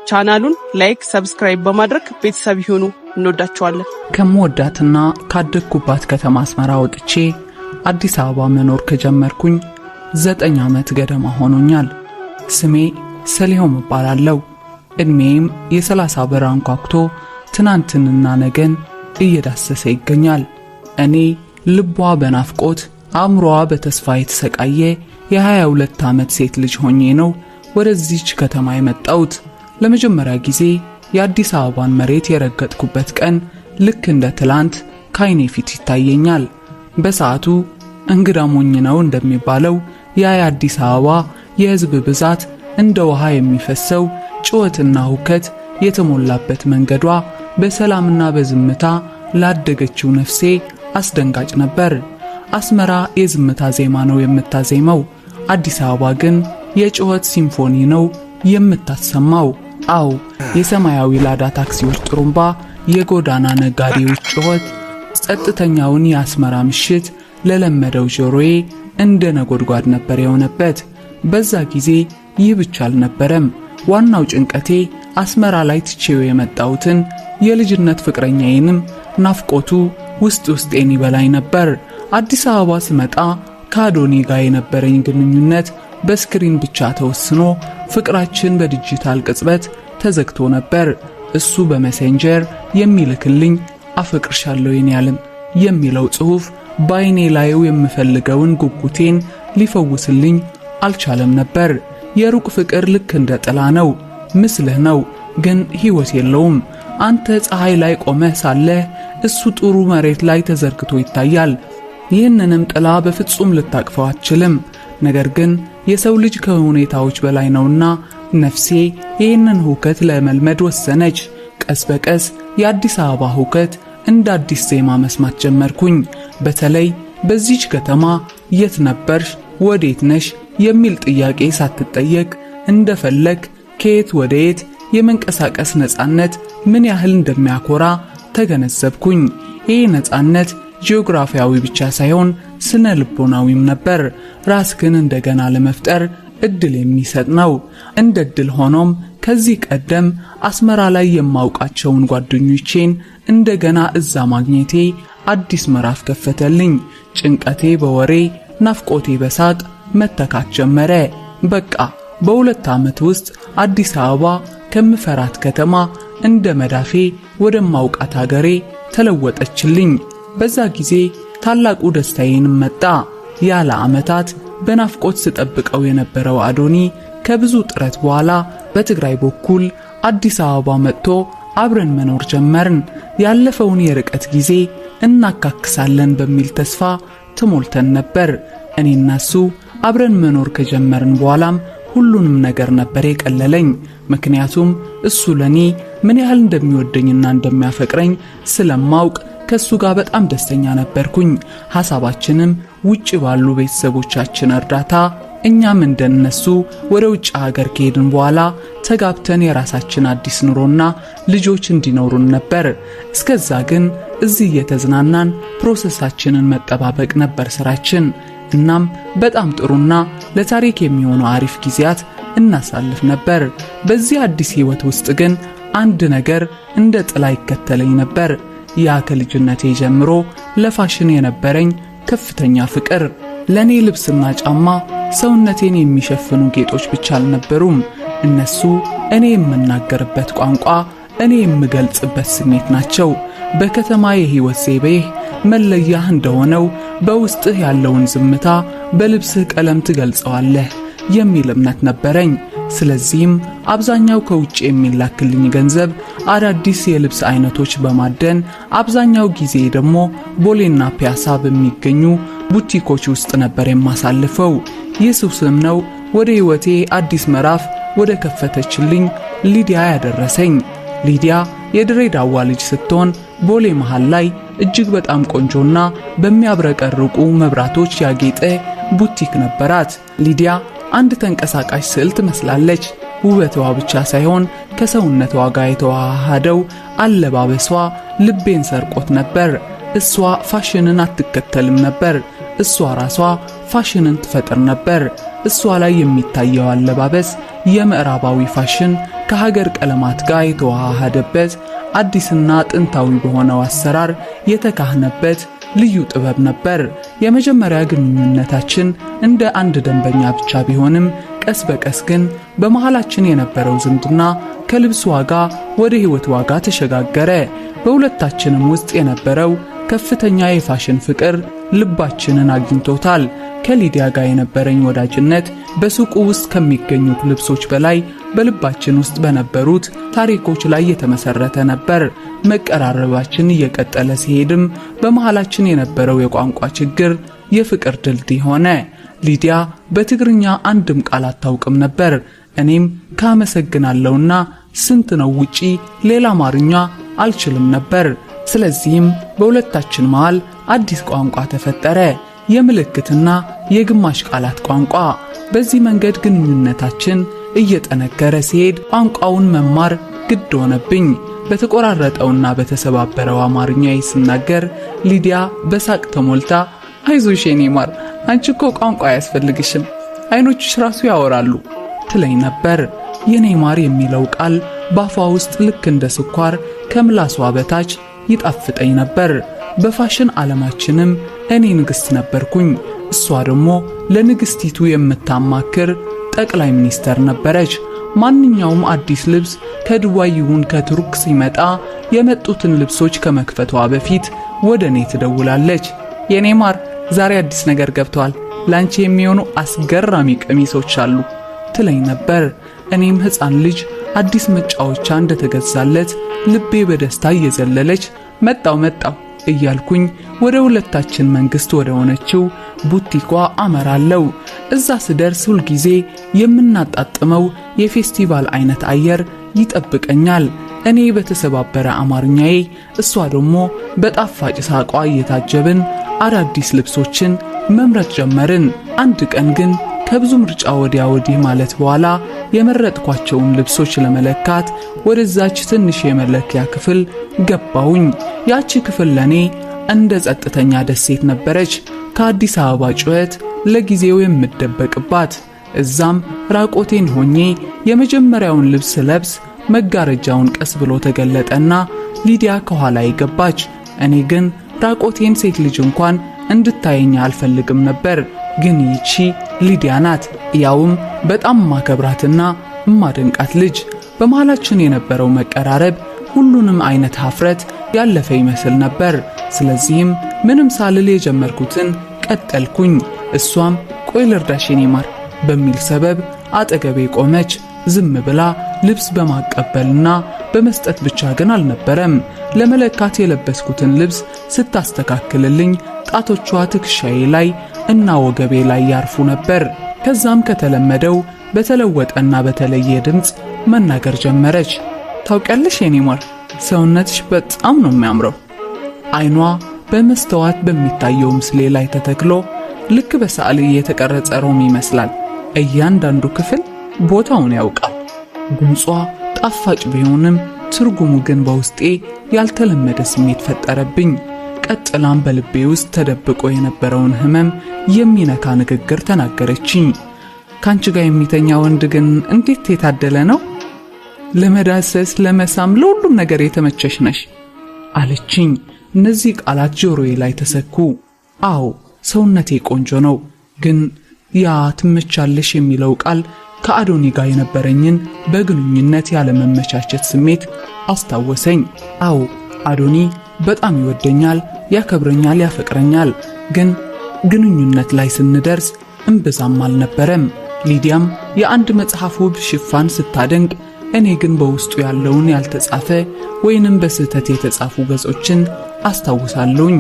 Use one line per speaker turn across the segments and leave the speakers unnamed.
ቻናሉን ላይክ ሰብስክራይብ በማድረግ ቤተሰብ ይሁኑ። እንወዳችኋለን።
ከመወዳትና ካደግኩባት ከተማ አስመራ ወጥቼ አዲስ አበባ መኖር ከጀመርኩኝ 9 ዓመት ገደማ ሆኖኛል። ስሜ ሰሊሆም እባላለሁ። እድሜም የ30 በር አንኳኩቶ ትናንትንና ነገን እየዳሰሰ ይገኛል። እኔ ልቧ በናፍቆት አእምሮዋ በተስፋ የተሰቃየ የ22 ዓመት ሴት ልጅ ሆኜ ነው ወደዚች ከተማ የመጣሁት። ለመጀመሪያ ጊዜ የአዲስ አበባን መሬት የረገጥኩበት ቀን ልክ እንደ ትላንት ከዓይኔ ፊት ይታየኛል። በሰዓቱ እንግዳ ሞኝ ነው እንደሚባለው የአዲስ አበባ የሕዝብ ብዛት እንደ ውሃ የሚፈሰው ጩኸትና ሁከት የተሞላበት መንገዷ በሰላምና በዝምታ ላደገችው ነፍሴ አስደንጋጭ ነበር። አስመራ የዝምታ ዜማ ነው የምታዜመው፣ አዲስ አበባ ግን የጩኸት ሲምፎኒ ነው የምታሰማው። አው የሰማያዊ ላዳ ታክሲዎች ጥሩምባ፣ የጎዳና ነጋዴዎች ጩኸት ጸጥተኛውን የአስመራ ምሽት ለለመደው ጆሮዬ እንደ ነጎድጓድ ነበር የሆነበት። በዛ ጊዜ ይህ ብቻ አልነበረም። ዋናው ጭንቀቴ አስመራ ላይ ትቼው የመጣሁትን የልጅነት ፍቅረኛዬንም ናፍቆቱ ውስጤን ይበላኝ ነበር። አዲስ አበባ ስመጣ ከአዶኒ ጋር የነበረኝ ግንኙነት በስክሪን ብቻ ተወስኖ ፍቅራችን በዲጂታል ቅጽበት ተዘግቶ ነበር። እሱ በሜሴንጀር የሚልክልኝ አፈቅርሻለሁ የኔ ዓለም የሚለው ጽሑፍ በዓይኔ ላይ የምፈልገውን ጉጉቴን ሊፈውስልኝ አልቻለም ነበር። የሩቅ ፍቅር ልክ እንደ ጥላ ነው፣ ምስልህ ነው ግን ሕይወት የለውም። አንተ ፀሐይ ላይ ቆመህ ሳለህ እሱ ጥሩ መሬት ላይ ተዘርግቶ ይታያል። ይህንንም ጥላ በፍጹም ልታቅፈው አትችልም። ነገር ግን የሰው ልጅ ከሁኔታዎች በላይ ነውና ነፍሴ ይህንን ሁከት ለመልመድ ወሰነች። ቀስ በቀስ የአዲስ አበባ ሁከት እንደ አዲስ ዜማ መስማት ጀመርኩኝ። በተለይ በዚች ከተማ የት ነበርሽ፣ ወዴት ነሽ የሚል ጥያቄ ሳትጠየቅ እንደፈለክ ከየት ወደ የት የመንቀሳቀስ ነፃነት ምን ያህል እንደሚያኮራ ተገነዘብኩኝ። ይህ ነፃነት ጂኦግራፊያዊ ብቻ ሳይሆን ስነ ልቦናዊም ነበር። ራስክን እንደገና ለመፍጠር እድል የሚሰጥ ነው። እንደ እድል ሆኖም ከዚህ ቀደም አስመራ ላይ የማውቃቸውን ጓደኞቼን እንደገና እዛ ማግኘቴ አዲስ ምዕራፍ ከፈተልኝ። ጭንቀቴ በወሬ ናፍቆቴ በሳቅ መተካት ጀመረ። በቃ በ2 ዓመት ውስጥ አዲስ አበባ ከምፈራት ከተማ እንደ መዳፌ ወደማውቃት ሀገሬ ተለወጠችልኝ። በዛ ጊዜ ታላቁ ደስታዬንም መጣ። ያለ ዓመታት በናፍቆት ስጠብቀው የነበረው አዶኒ ከብዙ ጥረት በኋላ በትግራይ በኩል አዲስ አበባ መጥቶ አብረን መኖር ጀመርን። ያለፈውን የርቀት ጊዜ እናካክሳለን በሚል ተስፋ ተሞልተን ነበር። እኔና እሱ አብረን መኖር ከጀመርን በኋላም ሁሉንም ነገር ነበር የቀለለኝ። ምክንያቱም እሱ ለኔ ምን ያህል እንደሚወደኝና እንደሚያፈቅረኝ ስለማውቅ ከሱ ጋር በጣም ደስተኛ ነበርኩኝ። ሐሳባችንም ውጭ ባሉ ቤተሰቦቻችን እርዳታ እኛም እንደነሱ ወደ ውጭ ሀገር ከሄድን በኋላ ተጋብተን የራሳችን አዲስ ኑሮና ልጆች እንዲኖሩን ነበር። እስከዛ ግን እዚህ የተዝናናን ፕሮሰሳችንን መጠባበቅ ነበር ስራችን። እናም በጣም ጥሩና ለታሪክ የሚሆኑ አሪፍ ጊዜያት እናሳልፍ ነበር። በዚህ አዲስ ህይወት ውስጥ ግን አንድ ነገር እንደ ጥላ ይከተለኝ ነበር። ያ ከልጅነቴ ጀምሮ ለፋሽን የነበረኝ ከፍተኛ ፍቅር። ለኔ ልብስና ጫማ ሰውነቴን የሚሸፍኑ ጌጦች ብቻ አልነበሩም። እነሱ እኔ የምናገርበት ቋንቋ፣ እኔ የምገልጽበት ስሜት ናቸው። በከተማ የህይወት ዘይቤህ መለያህ እንደሆነው በውስጥህ ያለውን ዝምታ በልብስህ ቀለም ትገልጸዋለህ የሚል እምነት ነበረኝ። ስለዚህም አብዛኛው ከውጭ የሚላክልኝ ገንዘብ አዳዲስ የልብስ አይነቶች በማደን አብዛኛው ጊዜ ደግሞ ቦሌና ፒያሳ በሚገኙ ቡቲኮች ውስጥ ነበር የማሳልፈው። ይህ ስም ነው ወደ ህይወቴ አዲስ ምዕራፍ ወደ ከፈተችልኝ ሊዲያ ያደረሰኝ። ሊዲያ የድሬዳዋ ልጅ ስትሆን ቦሌ መሃል ላይ እጅግ በጣም ቆንጆና በሚያብረቀርቁ መብራቶች ያጌጠ ቡቲክ ነበራት። ሊዲያ አንድ ተንቀሳቃሽ ስዕል ትመስላለች። ውበቷ ብቻ ሳይሆን ከሰውነቷ ጋር የተዋሃደው አለባበሷ ልቤን ሰርቆት ነበር። እሷ ፋሽንን አትከተልም ነበር። እሷ ራሷ ፋሽንን ትፈጥር ነበር። እሷ ላይ የሚታየው አለባበስ የምዕራባዊ ፋሽን ከሀገር ቀለማት ጋር የተዋሃደበት አዲስና ጥንታዊ በሆነው አሰራር የተካህነበት ልዩ ጥበብ ነበር። የመጀመሪያ ግንኙነታችን እንደ አንድ ደንበኛ ብቻ ቢሆንም ቀስ በቀስ ግን በመሃላችን የነበረው ዝምድና ከልብስ ዋጋ ወደ ሕይወት ዋጋ ተሸጋገረ። በሁለታችንም ውስጥ የነበረው ከፍተኛ የፋሽን ፍቅር ልባችንን አግኝቶታል። ከሊዲያ ጋር የነበረኝ ወዳጅነት በሱቁ ውስጥ ከሚገኙት ልብሶች በላይ በልባችን ውስጥ በነበሩት ታሪኮች ላይ የተመሰረተ ነበር። መቀራረባችን እየቀጠለ ሲሄድም በመሃላችን የነበረው የቋንቋ ችግር የፍቅር ድልድይ ሆነ። ሊዲያ በትግርኛ አንድም ቃል አታውቅም ነበር። እኔም ካመሰግናለሁና ስንት ነው ውጪ ሌላ አማርኛ አልችልም ነበር። ስለዚህም በሁለታችን መሃል አዲስ ቋንቋ ተፈጠረ፣ የምልክትና የግማሽ ቃላት ቋንቋ። በዚህ መንገድ ግንኙነታችን እየጠነከረ ሲሄድ ቋንቋውን መማር ግድ ሆነብኝ። በተቆራረጠውና በተሰባበረው አማርኛዬ ስናገር ሊዲያ በሳቅ ተሞልታ አይዞሽ የኔ ማር፣ አንቺ እኮ ቋንቋ አያስፈልግሽም፣ አይኖችሽ ራሱ ያወራሉ ትለኝ ነበር። የኔ ማር የሚለው ቃል ባፏ ውስጥ ልክ እንደ ስኳር ከምላሷ በታች ይጣፍጠኝ ነበር። በፋሽን ዓለማችንም እኔ ንግሥት ነበርኩኝ፣ እሷ ደግሞ ለንግሥቲቱ የምታማክር ጠቅላይ ሚኒስተር ነበረች። ማንኛውም አዲስ ልብስ ከዱባይ ይሁን ከቱርክ ሲመጣ የመጡትን ልብሶች ከመክፈቷ በፊት ወደ እኔ ትደውላለች። የኔ ማር ዛሬ አዲስ ነገር ገብቷል፣ ላንቺ የሚሆኑ አስገራሚ ቀሚሶች አሉ ትለኝ ነበር። እኔም ሕፃን ልጅ አዲስ መጫወቻ እንደተገዛለት ልቤ በደስታ እየዘለለች መጣው እያልኩኝ ወደ ሁለታችን መንግስት ወደ ሆነችው ቡቲኳ አመራለሁ። እዛ ስደርስ ሁል ጊዜ የምናጣጥመው የፌስቲቫል አይነት አየር ይጠብቀኛል። እኔ በተሰባበረ አማርኛዬ፣ እሷ ደግሞ በጣፋጭ ሳቋ እየታጀብን አዳዲስ ልብሶችን መምረጥ ጀመርን። አንድ ቀን ግን ከብዙ ምርጫ ወዲያ ወዲህ ማለት በኋላ የመረጥኳቸውን ልብሶች ለመለካት ወደዛች ትንሽ የመለኪያ ክፍል ገባሁኝ። ያቺ ክፍል ለኔ እንደ ጸጥተኛ ደሴት ነበረች፣ ከአዲስ አበባ ጩኸት ለጊዜው የምደበቅባት። እዛም ራቆቴን ሆኜ የመጀመሪያውን ልብስ ለብስ መጋረጃውን ቀስ ብሎ ተገለጠና ሊዲያ ከኋላ ገባች። እኔ ግን ራቆቴን ሴት ልጅ እንኳን እንድታየኝ አልፈልግም ነበር። ግን ይቺ ሊዲያ ናት፣ ያውም በጣም ማከብራትና ማደንቃት ልጅ። በመሃላችን የነበረው መቀራረብ ሁሉንም አይነት ሀፍረት ያለፈ ይመስል ነበር። ስለዚህም ምንም ሳልል የጀመርኩትን ቀጠልኩኝ። እሷም ቆይ ልርዳሽ የኔ ማር በሚል ሰበብ አጠገቤ ቆመች። ዝም ብላ ልብስ በማቀበልና በመስጠት ብቻ ግን አልነበረም። ለመለካት የለበስኩትን ልብስ ስታስተካክልልኝ ጣቶቿ ትከሻዬ ላይ እና ወገቤ ላይ ያርፉ ነበር። ከዛም ከተለመደው በተለወጠና በተለየ ድምፅ መናገር ጀመረች። ታውቂያለሽ የኔ ማር፣ ሰውነትሽ በጣም ነው የሚያምረው። አይኗ በመስተዋት በሚታየው ምስሌ ላይ ተተክሎ ልክ በሰዓሊ የተቀረጸ ሮም ይመስላል። እያንዳንዱ ክፍል ቦታውን ያውቃል። ድምጿ ጣፋጭ ቢሆንም ትርጉሙ ግን በውስጤ ያልተለመደ ስሜት ፈጠረብኝ። ቀጥላም በልቤ ውስጥ ተደብቆ የነበረውን ህመም የሚነካ ንግግር ተናገረችኝ። ካንቺ ጋር የሚተኛ ወንድ ግን እንዴት የታደለ ነው! ለመዳሰስ፣ ለመሳም፣ ለሁሉም ነገር የተመቸሽ ነሽ አለችኝ። እነዚህ ቃላት ጆሮዬ ላይ ተሰኩ። አዎ ሰውነቴ ቆንጆ ነው፣ ግን ያ ትመቻለሽ የሚለው ቃል ከአዶኒ ጋር የነበረኝን በግንኙነት ያለመመቻቸት ስሜት አስታወሰኝ። አዎ አዶኒ በጣም ይወደኛል፣ ያከብረኛል፣ ያፈቅረኛል። ግን ግንኙነት ላይ ስንደርስ እምብዛም አልነበረም። ሊዲያም የአንድ መጽሐፍ ውብ ሽፋን ስታደንቅ፣ እኔ ግን በውስጡ ያለውን ያልተጻፈ ወይንም በስህተት የተጻፉ ገጾችን አስታውሳለሁኝ።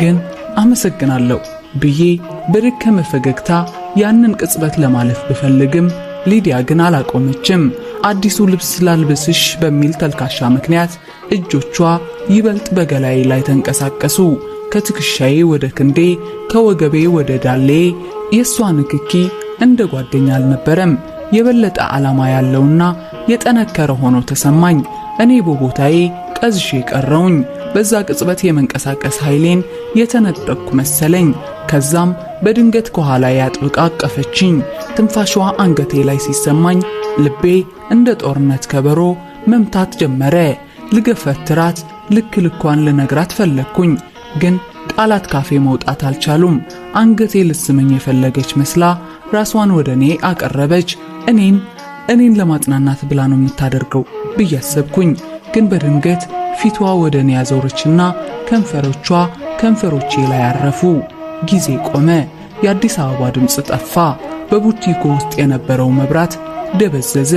ግን አመሰግናለሁ ብዬ በደከመ ፈገግታ ያንን ቅጽበት ለማለፍ ብፈልግም ሊዲያ ግን አላቆመችም። አዲሱ ልብስ ስላልብስሽ በሚል ተልካሻ ምክንያት እጆቿ ይበልጥ በገላዬ ላይ ተንቀሳቀሱ። ከትከሻዬ ወደ ክንዴ፣ ከወገቤ ወደ ዳሌ። የሷ ንክኪ እንደ ጓደኛ አልነበረም፣ የበለጠ ዓላማ ያለውና የጠነከረ ሆኖ ተሰማኝ። እኔ በቦታዬ ቀዝሼ ቀረውኝ። በዛ ቅጽበት የመንቀሳቀስ ኃይሌን የተነጠቅኩ መሰለኝ። ከዛም በድንገት ከኋላ ያጥብቃ አቀፈችኝ። ትንፋሿ አንገቴ ላይ ሲሰማኝ ልቤ እንደ ጦርነት ከበሮ መምታት ጀመረ። ልገፈትራት፣ ልክ ልኳን ልነግራት ፈለግኩኝ፣ ግን ቃላት ካፌ መውጣት አልቻሉም። አንገቴ ልስመኝ የፈለገች መስላ ራሷን ወደ እኔ አቀረበች። እኔን ለማጽናናት ብላ ነው የምታደርገው ብዬ አሰብኩኝ። ግን በድንገት ፊቷ ወደ እኔ ያዞረችና ከንፈሮቼ ላይ አረፉ። ጊዜ ቆመ። የአዲስ አበባ ድምፅ ጠፋ። በቡቲኮ ውስጥ የነበረው መብራት ደበዘዘ።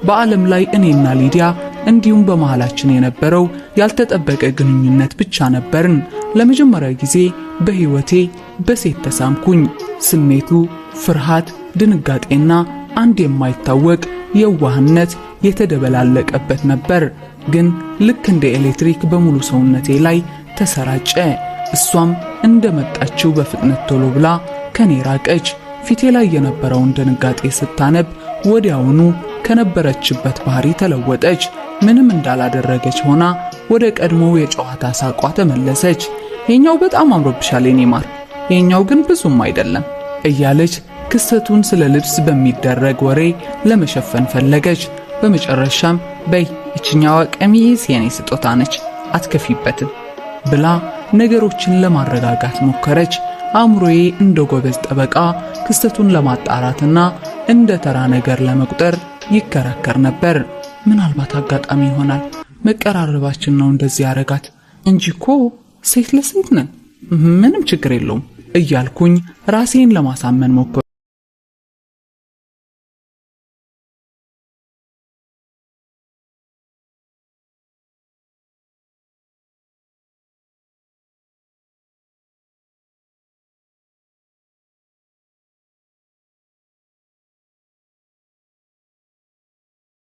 በዓለም ላይ እኔና ሊዲያ እንዲሁም በመሃላችን የነበረው ያልተጠበቀ ግንኙነት ብቻ ነበርን። ለመጀመሪያ ጊዜ በሕይወቴ በሴት ተሳምኩኝ። ስሜቱ ፍርሃት፣ ድንጋጤና አንድ የማይታወቅ የዋህነት የተደበላለቀበት ነበር። ግን ልክ እንደ ኤሌክትሪክ በሙሉ ሰውነቴ ላይ ተሰራጨ። እሷም እንደመጣችው በፍጥነት ቶሎ ብላ ከኔ ራቀች። ፊቴ ላይ የነበረውን ድንጋጤ ስታነብ ወዲያውኑ ከነበረችበት ባህሪ ተለወጠች። ምንም እንዳላደረገች ሆና ወደ ቀድሞው የጨዋታ ሳቋ ተመለሰች። የኛው በጣም አምሮብሻል የኔ ማር፣ የኛው ግን ብዙም አይደለም እያለች ክስተቱን ስለ ልብስ በሚደረግ ወሬ ለመሸፈን ፈለገች። በመጨረሻም በይ እችኛዋ ቀሚስ የኔ ስጦታ ነች፣ አትከፊበትም ብላ ነገሮችን ለማረጋጋት ሞከረች። አእምሮዬ እንደ ጎበዝ ጠበቃ ክስተቱን ለማጣራትና እንደ ተራ ነገር ለመቁጠር ይከራከር ነበር። ምናልባት አጋጣሚ ይሆናል፣ መቀራረባችን ነው እንደዚህ ያረጋት እንጂ እኮ ሴት ለሴት ነን፣ ምንም ችግር የለውም እያልኩኝ ራሴን ለማሳመን ሞከርኩ።